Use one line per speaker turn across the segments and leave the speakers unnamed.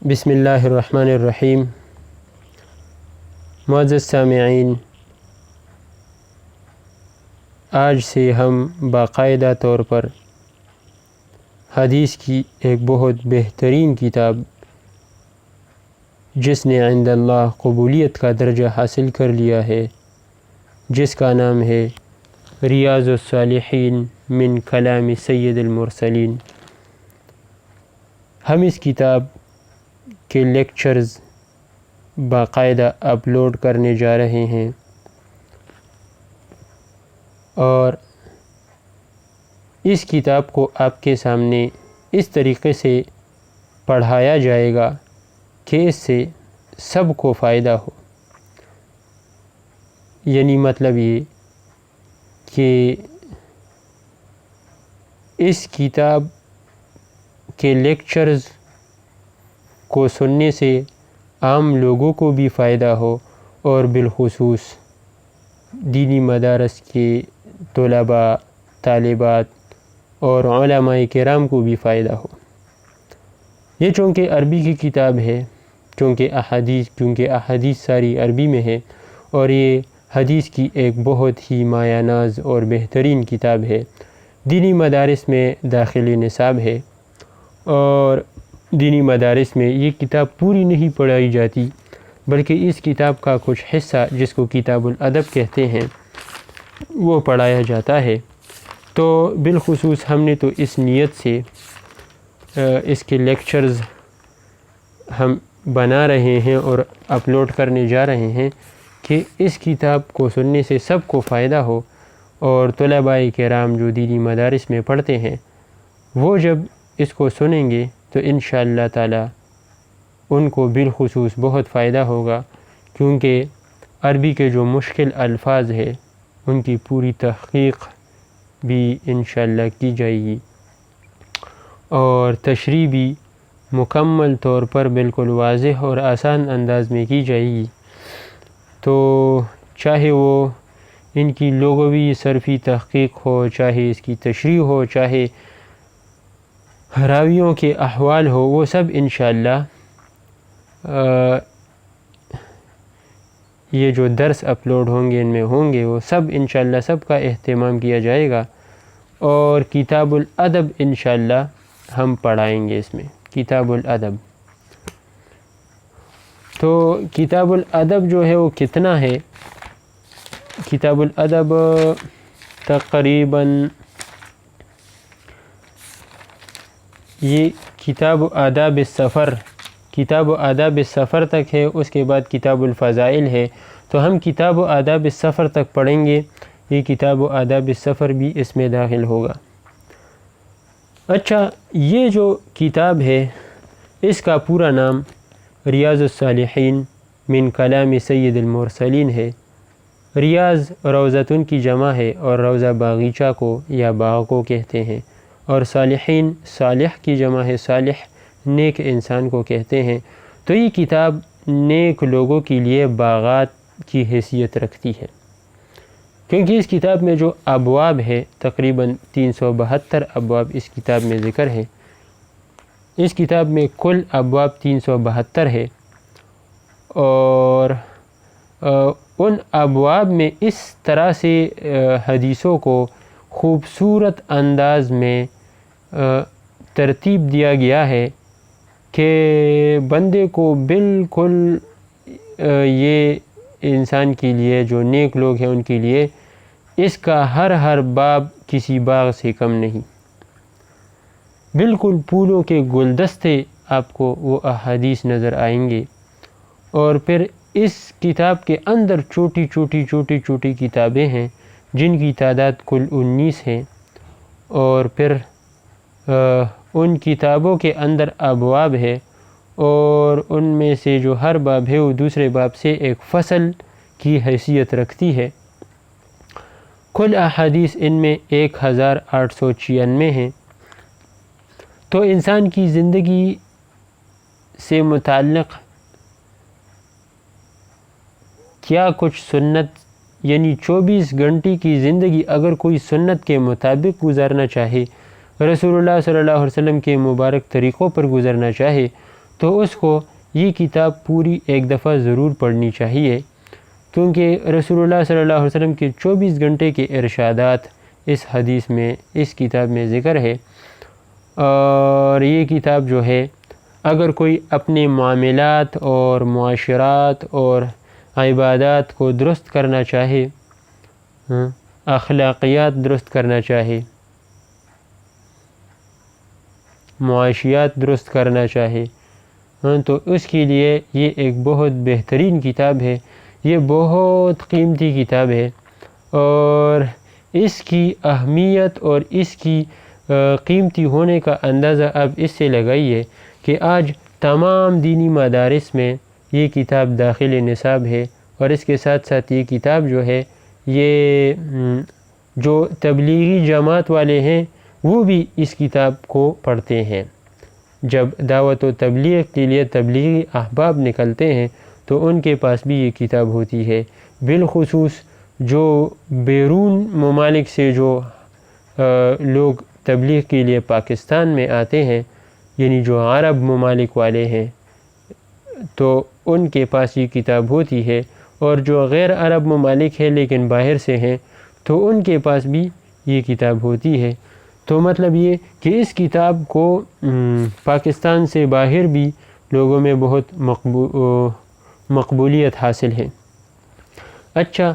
بسم اللہ الرحمن الرحیم۔ معزز سامعین، آج سے ہم باقاعدہ طور پر حدیث کی ایک بہت بہترین کتاب جس نے عند اللہ قبولیت کا درجہ حاصل کر لیا ہے، جس کا نام ہے ریاض الصالحین من کلام سید المرسلین، ہم اس کتاب کے لیکچرز باقاعدہ اپلوڈ کرنے جا رہے ہیں اور اس کتاب کو آپ کے سامنے اس طریقے سے پڑھایا جائے گا کہ اس سے سب کو فائدہ ہو۔ یعنی مطلب یہ کہ اس کتاب کے لیکچرز کو سننے سے عام لوگوں کو بھی فائدہ ہو اور بالخصوص دینی مدارس کے طلباء، طالبات اور علماء کرام کو بھی فائدہ ہو۔ یہ چونکہ عربی کی کتاب ہے، کیونکہ احادیث ساری عربی میں ہے، اور یہ حدیث کی ایک بہت ہی مایہ ناز اور بہترین کتاب ہے۔ دینی مدارس میں داخلی نصاب ہے اور دینی مدارس میں یہ کتاب پوری نہیں پڑھائی جاتی، بلکہ اس کتاب کا کچھ حصہ جس کو کتاب الادب کہتے ہیں وہ پڑھایا جاتا ہے۔ تو بالخصوص ہم نے تو اس نیت سے اس کے لیکچرز ہم بنا رہے ہیں اور اپلوڈ کرنے جا رہے ہیں کہ اس کتاب کو سننے سے سب کو فائدہ ہو، اور طلباء کرام جو دینی مدارس میں پڑھتے ہیں وہ جب اس کو سنیں گے تو انشاءاللہ تعالی ان کو بالخصوص بہت فائدہ ہوگا، کیونکہ عربی کے جو مشکل الفاظ ہیں ان کی پوری تحقیق بھی انشاءاللہ کی جائے گی اور تشریح بھی مکمل طور پر بالکل واضح اور آسان انداز میں کی جائے گی۔ تو چاہے وہ ان کی لغوی صرفی تحقیق ہو، چاہے اس کی تشریح ہو، چاہے راویوں کے احوال ہو، وہ سب انشاءاللہ یہ جو درس اپلوڈ ہوں گے ان میں ہوں گے، وہ سب انشاءاللہ سب کا اہتمام کیا جائے گا، اور کتاب الادب انشاءاللہ ہم پڑھائیں گے اس میں، کتاب الادب۔ تو کتاب الادب جو ہے وہ کتنا ہے؟ کتاب الادب تقریباً یہ کتاب آداب السفر، کتاب آداب السفر تک ہے، اس کے بعد کتاب الفضائل ہے، تو ہم کتاب آداب السفر تک پڑھیں گے۔ یہ کتاب آداب السفر بھی اس میں داخل ہوگا۔ اچھا، یہ جو کتاب ہے اس کا پورا نام ریاض الصالحین من کلام سید المرسلین ہے۔ ریاض روضتن کی جمع ہے اور روضہ باغیچہ کو یا باغ کو کہتے ہیں، اور صالحین صالح کی جمع ہے، صالح نیک انسان کو کہتے ہیں۔ تو یہ کتاب نیک لوگوں کے لیے باغات کی حیثیت رکھتی ہے، کیونکہ اس کتاب میں جو ابواب ہے تقریباً 372 ابواب اس کتاب میں ذکر ہے۔ اس کتاب میں کل ابواب 372 ہے، اور ان ابواب میں اس طرح سے حدیثوں کو خوبصورت انداز میں ترتیب دیا گیا ہے کہ بندے کو بالکل یہ انسان کے لیے جو نیک لوگ ہیں ان کے لیے اس کا ہر باب کسی باغ سے کم نہیں، بالکل پھولوں کے گلدستے آپ کو وہ احادیث نظر آئیں گے۔ اور پھر اس کتاب کے اندر چھوٹی کتابیں ہیں جن کی تعداد کل 19 ہیں، اور پھر ان کتابوں کے اندر ابواب ہے، اور ان میں سے جو ہر باب ہے وہ دوسرے باب سے ایک فصل کی حیثیت رکھتی ہے۔ کل احادیث ان میں 1896 ہیں۔ تو انسان کی زندگی سے متعلق کیا کچھ سنت، یعنی 24 گھنٹے کی زندگی اگر کوئی سنت کے مطابق گزارنا چاہے، رسول اللہ صلی اللہ علیہ وسلم کے مبارک طریقوں پر گزرنا چاہے، تو اس کو یہ کتاب پوری ایک دفعہ ضرور پڑھنی چاہیے، کیونکہ رسول اللہ صلی اللہ علیہ وسلم کے 24 گھنٹے کے ارشادات اس حدیث میں، اس کتاب میں ذکر ہے۔ اور یہ کتاب جو ہے اگر کوئی اپنے معاملات اور معاشرات اور عبادات کو درست کرنا چاہے، اخلاقیات درست کرنا چاہے، معاشیات درست کرنا چاہے، تو اس کے لیے یہ ایک بہت بہترین کتاب ہے، یہ بہت قیمتی کتاب ہے۔ اور اس کی اہمیت اور اس کی قیمتی ہونے کا اندازہ اب اس سے لگائیے کہ آج تمام دینی مدارس میں یہ کتاب داخل نصاب ہے، اور اس کے ساتھ ساتھ یہ کتاب جو ہے یہ جو تبلیغی جماعت والے ہیں وہ بھی اس کتاب کو پڑھتے ہیں۔ جب دعوت و تبلیغ کے لیے تبلیغی احباب نکلتے ہیں تو ان کے پاس بھی یہ کتاب ہوتی ہے، بالخصوص جو بیرون ممالک سے جو لوگ تبلیغ کے لیے پاکستان میں آتے ہیں، یعنی جو عرب ممالک والے ہیں، تو ان کے پاس یہ کتاب ہوتی ہے، اور جو غیر عرب ممالک ہیں لیکن باہر سے ہیں تو ان کے پاس بھی یہ کتاب ہوتی ہے۔ تو مطلب یہ کہ اس کتاب کو پاکستان سے باہر بھی لوگوں میں بہت مقبولیت حاصل ہے۔ اچھا،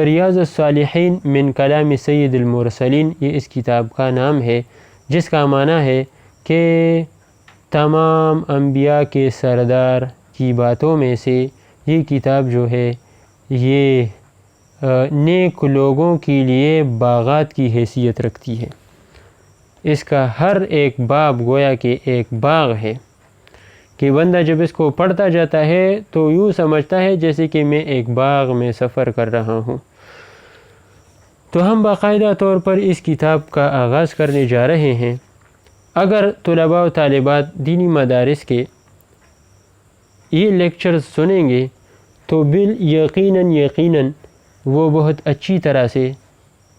ریاض الصالحین من کلام سید المرسلین یہ اس کتاب کا نام ہے، جس کا معنی ہے کہ تمام انبیاء کے سردار کی باتوں میں سے یہ کتاب جو ہے یہ نیک لوگوں کے لیے باغات کی حیثیت رکھتی ہے۔ اس کا ہر ایک باب گویا کہ ایک باغ ہے کہ بندہ جب اس کو پڑھتا جاتا ہے تو یوں سمجھتا ہے جیسے کہ میں ایک باغ میں سفر کر رہا ہوں۔ تو ہم باقاعدہ طور پر اس کتاب کا آغاز کرنے جا رہے ہیں۔ اگر طلباء و طالبات دینی مدارس کے یہ لیکچرز سنیں گے تو یقیناً وہ بہت اچھی طرح سے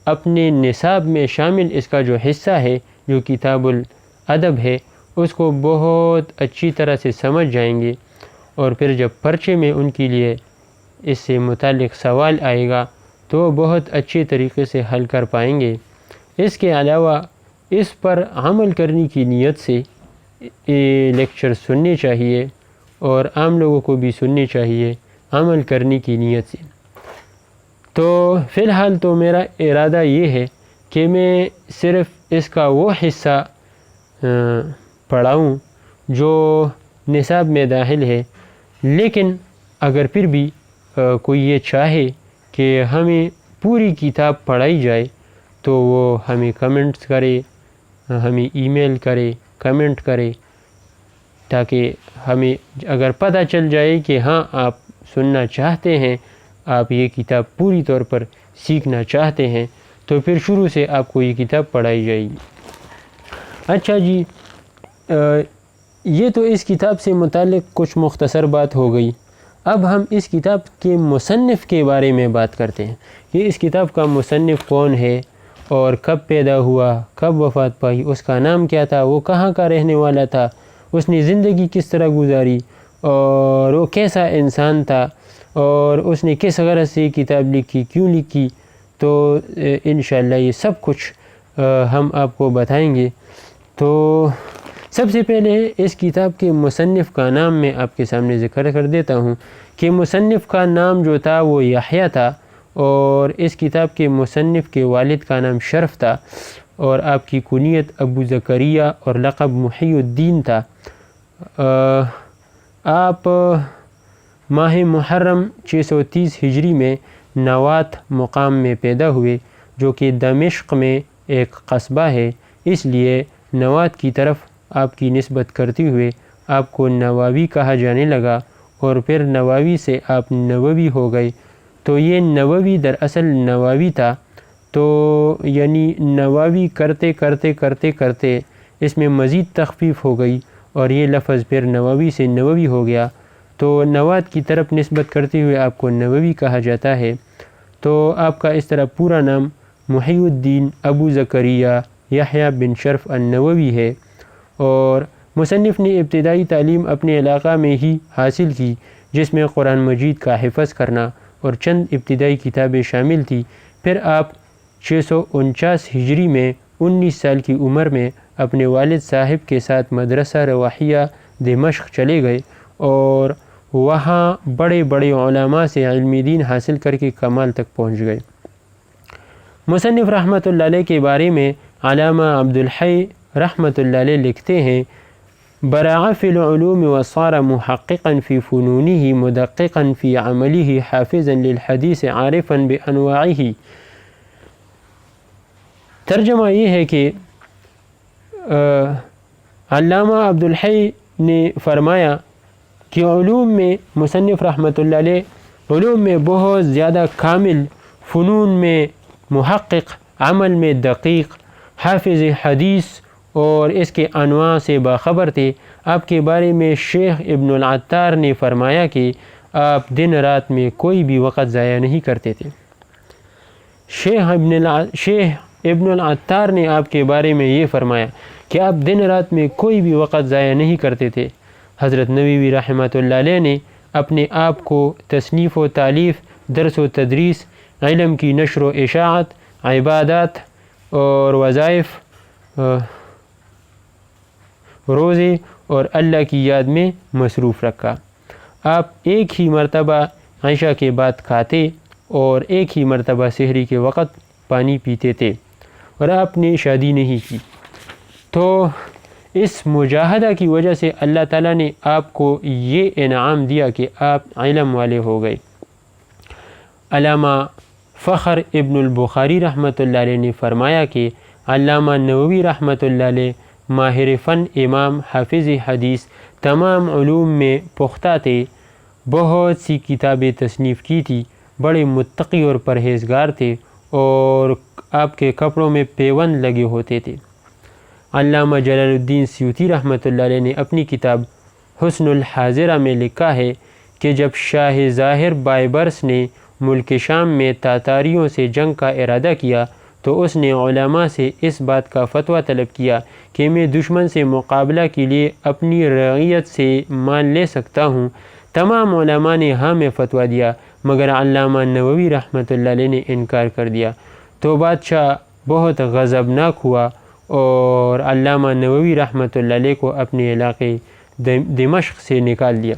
اپنے نصاب میں شامل اس کا جو حصہ ہے، جو کتاب الادب ہے، اس کو بہت اچھی طرح سے سمجھ جائیں گے، اور پھر جب پرچے میں ان کے لیے اس سے متعلق سوال آئے گا تو بہت اچھے طریقے سے حل کر پائیں گے۔ اس کے علاوہ اس پر عمل کرنے کی نیت سے یہ لیکچر سننے چاہیے، اور عام لوگوں کو بھی سننے چاہیے عمل کرنے کی نیت سے۔ تو فی الحال تو میرا ارادہ یہ ہے کہ میں صرف اس کا وہ حصہ پڑھاؤں جو نصاب میں داخل ہے، لیکن اگر پھر بھی کوئی یہ چاہے کہ ہمیں پوری کتاب پڑھائی جائے تو وہ ہمیں کمنٹس کرے، ہمیں ای میل کرے، کمنٹ کرے، تاکہ ہمیں اگر پتہ چل جائے کہ ہاں آپ سننا چاہتے ہیں، آپ یہ کتاب پوری طور پر سیکھنا چاہتے ہیں، تو پھر شروع سے آپ کو یہ کتاب پڑھائی جائے گی۔ اچھا جی، یہ تو اس کتاب سے متعلق کچھ مختصر بات ہو گئی۔ اب ہم اس کتاب کے مصنف کے بارے میں بات کرتے ہیں کہ اس کتاب کا مصنف کون ہے، اور کب پیدا ہوا، کب وفات پائی، اس کا نام کیا تھا، وہ کہاں کا رہنے والا تھا، اس نے زندگی کس طرح گزاری، اور وہ کیسا انسان تھا، اور اس نے کس غرض سے کتاب لکھی، کیوں لکھی۔ تو انشاءاللہ یہ سب کچھ ہم آپ کو بتائیں گے۔ تو سب سے پہلے اس کتاب کے مصنف کا نام میں آپ کے سامنے ذکر کر دیتا ہوں کہ مصنف کا نام جو تھا وہ یحییٰ تھا، اور اس کتاب کے مصنف کے والد کا نام شرف تھا، اور آپ کی کنیت ابو زکریا اور لقب محی الدین تھا۔ آپ ماہ محرم 630 ہجری میں نوات مقام میں پیدا ہوئے، جو کہ دمشق میں ایک قصبہ ہے، اس لیے نوات کی طرف آپ کی نسبت کرتے ہوئے آپ کو نواوی کہا جانے لگا، اور پھر نواوی سے آپ نووی ہو گئے۔ تو یہ نووی دراصل نواوی تھا، تو یعنی نواوی کرتے کرتے کرتے کرتے اس میں مزید تخفیف ہو گئی، اور یہ لفظ پھر نواوی سے نووی ہو گیا، تو نوات کی طرف نسبت کرتے ہوئے آپ کو نووی کہا جاتا ہے۔ تو آپ کا اس طرح پورا نام محی الدین ابو زکریا یحییٰ بن شرف النووی ہے، اور مصنف نے ابتدائی تعلیم اپنے علاقہ میں ہی حاصل کی، جس میں قرآن مجید کا حفظ کرنا اور چند ابتدائی کتابیں شامل تھیں۔ پھر آپ 649 ہجری میں 19 سال کی عمر میں اپنے والد صاحب کے ساتھ مدرسہ رواحیہ دمشق چلے گئے اور وہاں بڑے بڑے علماء سے علم دین حاصل کر کے کمال تک پہنچ گئے۔ مصنف رحمۃ اللہ علیہ کے بارے میں علامہ عبدالحی رحمۃ اللہ علیہ لکھتے ہیں: برع فی العلوم وصار محققا فی فنونہ مدققا فی عملہ حافظا للحدیث عارفا بانواعہ۔ ترجمہ یہ ہے کہ علامہ عبدالحی نے فرمایا کہ علوم میں مصنف رحمۃ اللہ علیہ علوم میں بہت زیادہ کامل، فنون میں محقق، عمل میں دقیق، حافظ حدیث اور اس کے انواع سے باخبر تھے۔ آپ کے بارے میں شیخ ابن العطار نے فرمایا کہ آپ دن رات میں کوئی بھی وقت ضائع نہیں کرتے تھے۔ شیخ ابن العطار نے آپ کے بارے میں یہ فرمایا کہ آپ دن رات میں کوئی بھی وقت ضائع نہیں کرتے تھے۔ حضرت نووی رحمۃ اللہ علیہ نے اپنے آپ کو تصنیف و تالیف، درس و تدریس، علم کی نشر و اشاعت، عبادات اور وظائف، روزے اور اللہ کی یاد میں مصروف رکھا۔ آپ ایک ہی مرتبہ عشاء کے بعد کھاتے اور ایک ہی مرتبہ سحری کے وقت پانی پیتے تھے، اور آپ نے شادی نہیں کی۔ تو اس مجاہدہ کی وجہ سے اللہ تعالیٰ نے آپ کو یہ انعام دیا کہ آپ علم والے ہو گئے۔ علامہ فخر ابن البخاری رحمۃ اللہ علیہ نے فرمایا کہ علامہ نووی رحمۃ اللہ علیہ ماہر فن، امام، حافظ حدیث، تمام علوم میں پختہ تھے، بہت سی کتابیں تصنیف کی تھی، بڑے متقی اور پرہیزگار تھے اور آپ کے کپڑوں میں پیوند لگے ہوتے تھے۔ علامہ جلال الدین سیوطی رحمۃ اللہ علیہ نے اپنی کتاب حسن الحاضرہ میں لکھا ہے کہ جب شاہ ظاہر بائبرس نے ملک شام میں تاتاریوں سے جنگ کا ارادہ کیا تو اس نے علماء سے اس بات کا فتویٰ طلب کیا کہ میں دشمن سے مقابلہ کے لیے اپنی رعیت سے مال لے سکتا ہوں۔ تمام علماء نے ہاں میں فتویٰ دیا، مگر علامہ نووی رحمۃ اللہ علیہ نے انکار کر دیا۔ تو بادشاہ بہت غضبناک ہوا اور علامہ نووی رحمۃ اللہ علیہ کو اپنے علاقے دمشق سے نکال دیا۔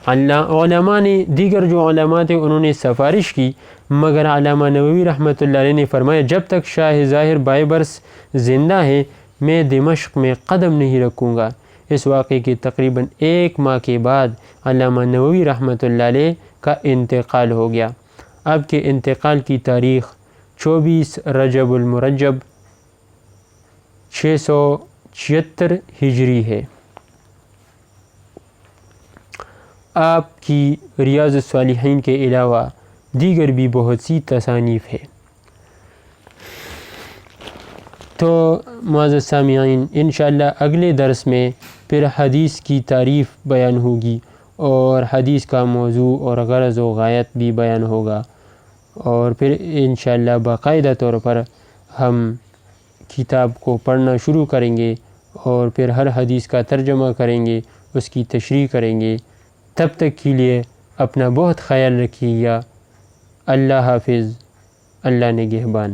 علماء نے دیگر جو علماء تھے انہوں نے سفارش کی، مگر علامہ نووی رحمۃ اللہ علیہ نے فرمایا جب تک شاہ ظاہر بائبرس زندہ ہے میں دمشق میں قدم نہیں رکھوں گا۔ اس واقعے کے تقریباً 1 ماہ کے بعد علامہ نووی رحمۃ اللہ علیہ کا انتقال ہو گیا۔ آپ کے انتقال کی تاریخ 24 رجب المرجب 676 ہجری ہے۔ آپ کی ریاض الصالحین کے علاوہ دیگر بھی بہت سی تصانیف ہے۔ تو معزز سامعین، انشاءاللہ اگلے درس میں پھر حدیث کی تعریف بیان ہوگی اور حدیث کا موضوع اور غرض و غایت بھی بیان ہوگا، اور پھر انشاءاللہ باقاعدہ طور پر ہم کتاب کو پڑھنا شروع کریں گے اور پھر ہر حدیث کا ترجمہ کریں گے، اس کی تشریح کریں گے۔ تب تک کے لیے اپنا بہت خیال رکھیے گا۔ اللہ حافظ، اللہ نگہبان۔